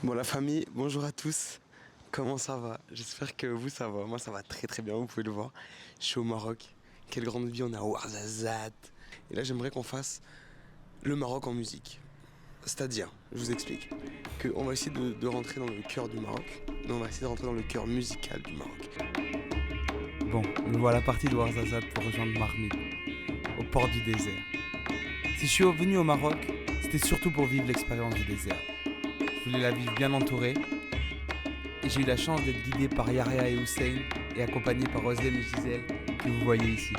Bon la famille, bonjour à tous. Comment ça va? J'espère que vous ça va. Moi ça va très très bien, vous pouvez le voir. Je suis au Maroc. Quelle grande vie, on est à Ouarzazate. Et là j'aimerais qu'on fasse le Maroc en musique. C'est-à-dire, je vous explique, qu'on va essayer de rentrer dans le cœur du Maroc, mais on va essayer de rentrer dans le cœur musical du Maroc. Bon, me voilà parti de Ouarzazate pour rejoindre Marmite, au port du désert. Si je suis venu au Maroc, c'était surtout pour vivre l'expérience du désert. Je voulais la vivre bien entourée, et j'ai eu la chance d'être guidé par Yahya et Hussein et accompagné par Oslem et Gisèle, que vous voyez ici.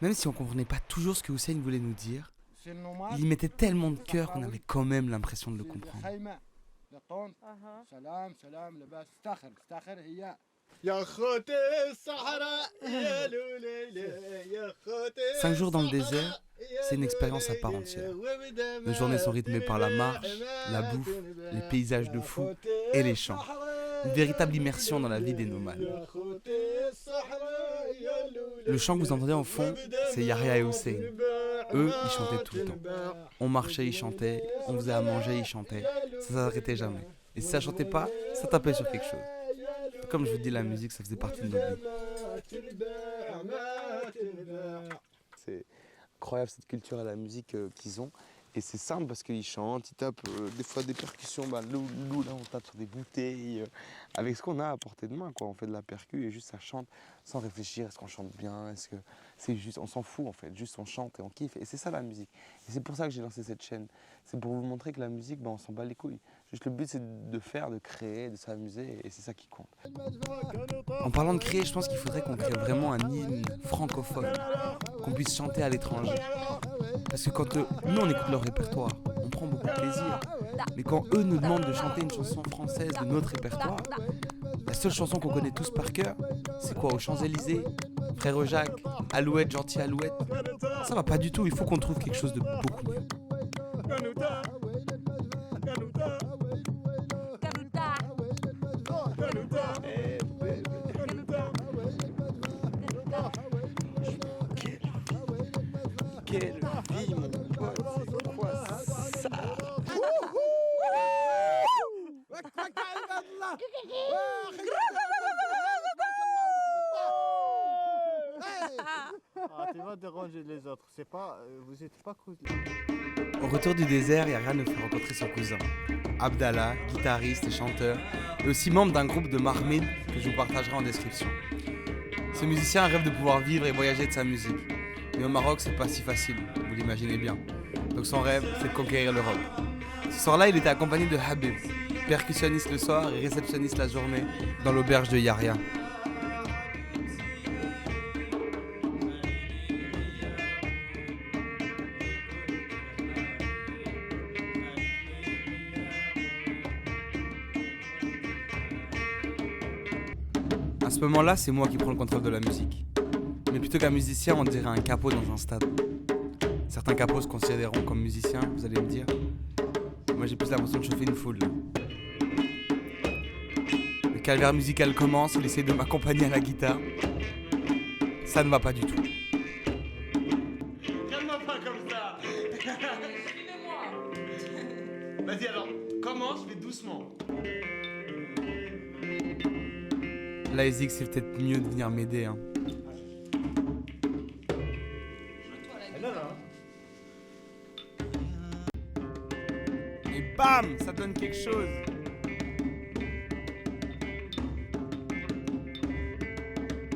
Même si on comprenait pas toujours ce que Hussein voulait nous dire, il y mettait tellement de cœur qu'on avait quand même l'impression de le comprendre. Cinq jours dans le désert, c'est une expérience à part entière. Nos journées sont rythmées par la marche, la bouffe, les paysages de fou et les chants. Une véritable immersion dans la vie des nomades. Le chant que vous entendez en fond, c'est Yahya et Hussein. Eux, ils chantaient tout le temps. On marchait, ils chantaient. On faisait à manger, ils chantaient. Ça s'arrêtait jamais. Et si ça chantait pas, ça tapait sur quelque chose. Comme je vous dis, la musique, ça faisait partie de notre vie. C'est incroyable cette culture et la musique qu'ils ont. Et c'est simple parce qu'ils chantent, ils tapent des fois des percussions. Nous, là, on tape sur des bouteilles avec ce qu'on a à portée de main, quoi. On fait de la percu et juste ça chante sans réfléchir. Est-ce qu'on chante bien? Est-ce que c'est juste, on s'en fout en fait. Juste on chante et on kiffe. Et c'est ça la musique. Et c'est pour ça que j'ai lancé cette chaîne. C'est pour vous montrer que la musique, on s'en bat les couilles. Juste le but, c'est de faire, de créer, de s'amuser. Et c'est ça qui compte. En parlant de créer, je pense qu'il faudrait qu'on crée vraiment un hymne francophone, qu'on puisse chanter à l'étranger. Parce que quand nous on écoute leur répertoire, on prend beaucoup de plaisir. Mais quand eux nous demandent de chanter une chanson française de notre répertoire, la seule chanson qu'on connaît tous par cœur, c'est quoi? Aux Champs-Élysées, Frère Jacques, Alouette, Gentil Alouette. Ça va pas du tout, il faut qu'on trouve quelque chose de beaucoup mieux. Quelle vie, mon pote, c'est quoi ça? Tu vas déranger les autres, c'est pas, vous êtes pas cool. Au retour du désert, Yahya nous fait rencontrer son cousin, Abdallah, guitariste et chanteur, et aussi membre d'un groupe de Marmite que je vous partagerai en description. Ce musicien rêve de pouvoir vivre et voyager de sa musique. Mais au Maroc, c'est pas si facile, vous l'imaginez bien. Donc son rêve, c'est de conquérir l'Europe. Ce soir-là, il était accompagné de Habib, percussionniste le soir et réceptionniste la journée, dans l'auberge de Yahya. À ce moment-là, c'est moi qui prends le contrôle de la musique. Mais plutôt qu'un musicien, on dirait un capot dans un stade. Certains capots se considéreront comme musiciens, vous allez me dire. Moi, j'ai plus l'impression de chauffer une foule. Le calvaire musical commence, il essaie de m'accompagner à la guitare. Ça ne va pas du tout. Calme-moi pas comme ça. Suivez-moi. Vas-y alors, commence, mais doucement. Là, il se dit que c'est peut-être mieux de venir m'aider. Hein. Et bam, ça donne quelque chose.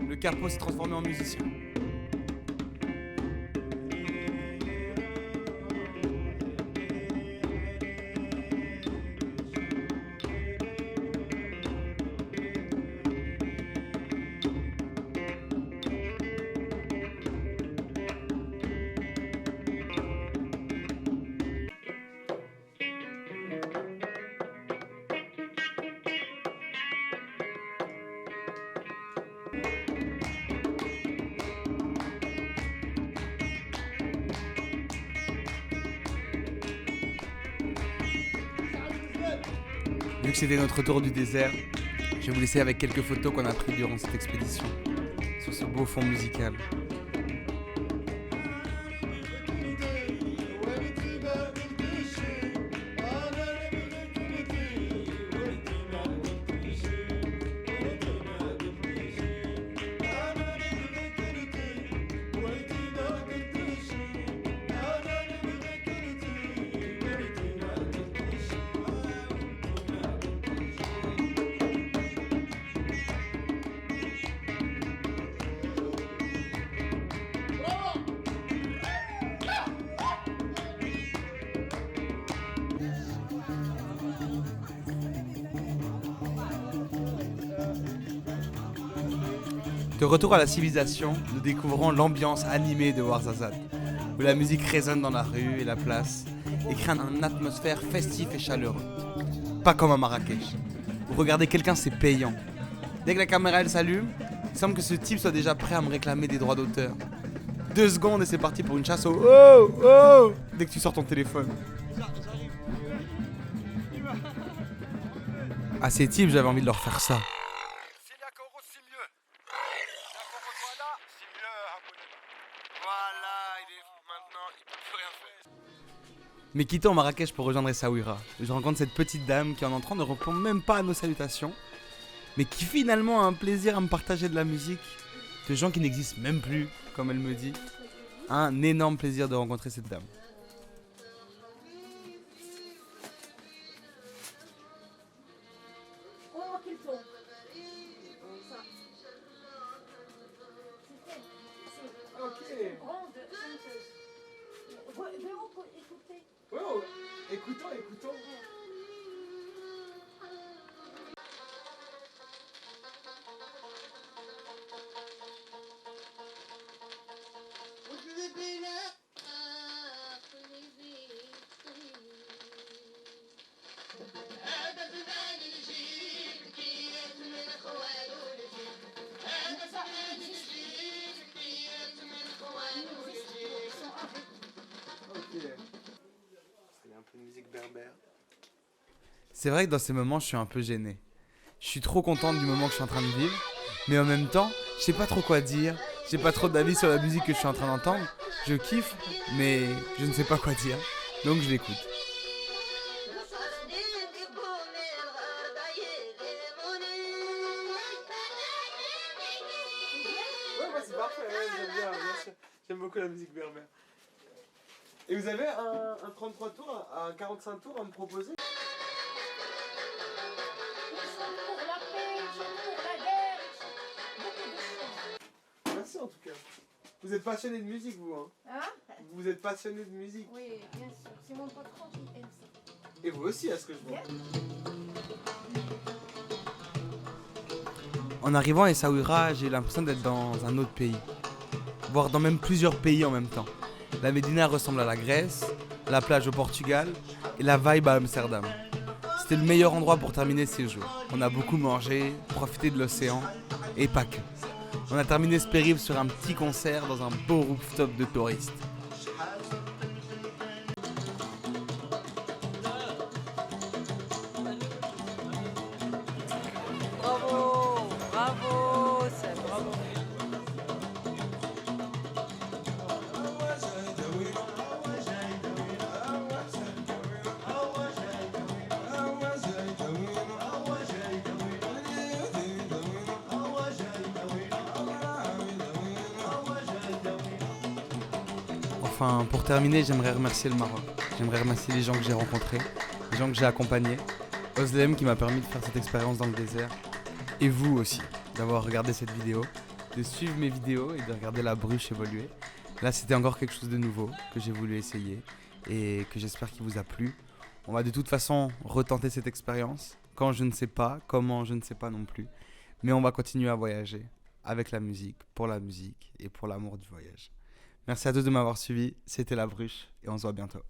Le capot s'est transformé en musicien. Vu que c'était notre tour du désert, je vais vous laisser avec quelques photos qu'on a prises durant cette expédition, sur ce beau fond musical. De retour à la civilisation, nous découvrons l'ambiance animée de Ouarzazate, où la musique résonne dans la rue et la place et crée une atmosphère festive et chaleureuse. Pas comme à Marrakech, où regarder quelqu'un c'est payant. Dès que la caméra elle s'allume, il semble que ce type soit déjà prêt à me réclamer des droits d'auteur. 2 secondes et c'est parti pour une chasse au oh oh dès que tu sors ton téléphone. À ces types, j'avais envie de leur faire ça. Mais quittons Marrakech pour rejoindre Essaouira, je rencontre cette petite dame qui en entrant ne répond même pas à nos salutations, mais qui finalement a un plaisir à me partager de la musique, de gens qui n'existent même plus, comme elle me dit. Un énorme plaisir de rencontrer cette dame. Écoutons. C'est vrai que dans ces moments, je suis un peu gêné. Je suis trop contente du moment que je suis en train de vivre, mais en même temps, je sais pas trop quoi dire, j'ai pas trop d'avis sur la musique que je suis en train d'entendre. Je kiffe, mais je ne sais pas quoi dire, donc je l'écoute. Ouais, c'est parfait, j'aime bien sûr. J'aime beaucoup la musique berbère. Et vous avez un 33 tours, un 45 tours à me proposer? Merci en tout cas. Vous êtes passionné de musique, vous, hein? Vous êtes passionné de musique? Oui, bien sûr. C'est mon patron qui aime ça. Et vous aussi, à ce que je vois. En arrivant à Essaouira, j'ai eu l'impression d'être dans un autre pays, voire dans même plusieurs pays en même temps. La Médina ressemble à la Grèce, la plage au Portugal et la vibe à Amsterdam. C'était le meilleur endroit pour terminer ce séjour. On a beaucoup mangé, profité de l'océan et pas que. On a terminé ce périple sur un petit concert dans un beau rooftop de touristes. Bravo, bravo, c'est bravo. Enfin, pour terminer, j'aimerais remercier le Maroc. J'aimerais remercier les gens que j'ai rencontrés, les gens que j'ai accompagnés. Oslem qui m'a permis de faire cette expérience dans le désert. Et vous aussi, d'avoir regardé cette vidéo, de suivre mes vidéos et de regarder la Bruche évoluer. Là, c'était encore quelque chose de nouveau que j'ai voulu essayer et que j'espère qu'il vous a plu. On va de toute façon retenter cette expérience. Quand je ne sais pas, comment je ne sais pas non plus. Mais on va continuer à voyager avec la musique et pour l'amour du voyage. Merci à tous de m'avoir suivi, c'était La Bruche et on se voit bientôt.